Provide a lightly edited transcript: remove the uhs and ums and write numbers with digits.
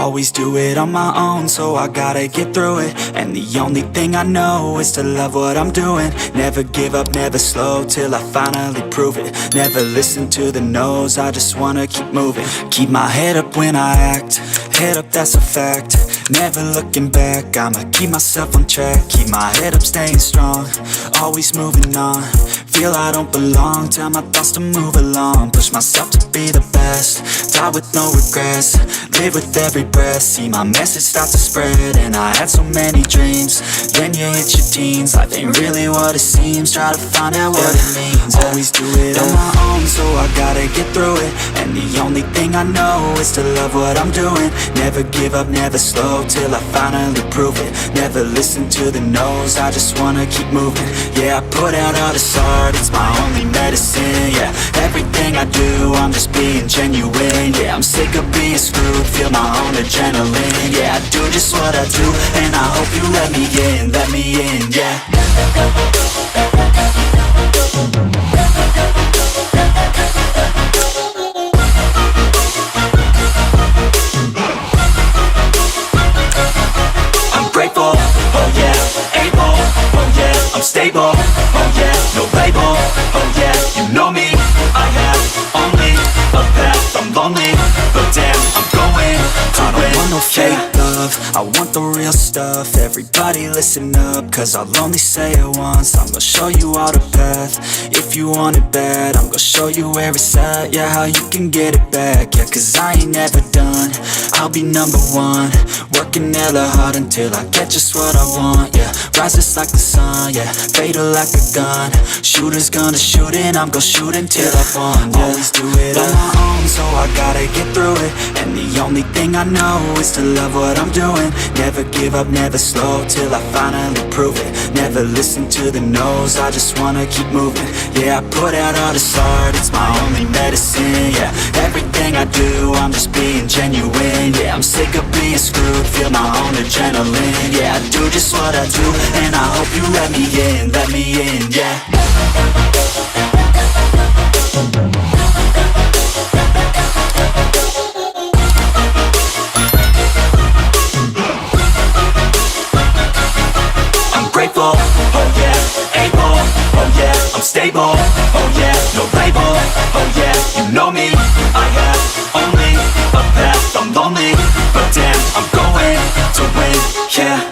Always do it on my own, so I gotta get through it. And the only thing I know is to love what I'm doing. Never give up, never slow, till I finally prove it. Never listen to the no's, I just wanna keep moving. Keep my head up when I act, head up, that's a fact. Never looking back, I'ma keep myself on track. Keep my head up, staying strong, always moving on. Feel I don't belong, tell my thoughts to move along. Push myself to be the best, die with no regrets. Live with every breath, see my message start to spread. And I had so many dreams, then you hit your teens. Life ain't really what it seems, try to find out what it means. Always do it on my own, so I gotta get through it. And the only thing I know is to love what I'm doing. Never give up, never slow, till I finally prove it. Never listen to the no's, I just wanna keep moving. Yeah, I put out all this art, it's my only medicine. Yeah, everything I do, I'm just being genuine. Yeah, I'm sick of being screwed, feel my own adrenaline. Yeah, I do just what I do, and I hope you let me in, yeah. Grateful, oh yeah, able, oh yeah, I'm stable, oh yeah, no label, oh yeah, you know me, I have only a path, I'm lonely, but damn, I'm going to win. I don't want no fake love, I want the real stuff. Everybody listen up, cause I'll only say it once. I'm gonna show you all the path, if you want it bad. I'm gonna show you where it's at, yeah, how you can get it back. Yeah, cause I ain't never done, I'll be number one. Working hella hard until I get just what I want, yeah. Rises like the sun, yeah, fatal like a gun. Shooter's gonna shoot and I'm gonna shoot until I've won, yeah. Always do it on my own, so I gotta get through it. And the only thing I know is to love what I'm doing. Never give up, never slow, till I finally prove it. Never listen to the no's, I just wanna keep moving. Yeah, I put out all this art, it's my only medicine. Yeah, everything I do, I'm just being genuine. Yeah, I'm sick of being screwed, feel my own adrenaline. Yeah, I do just what I do, and I hope you let me in, yeah. Grateful, oh yeah, able, oh yeah, I'm stable, oh yeah, no label, oh yeah, you know me, I have only a path, I'm lonely, but damn, I'm going to win, yeah.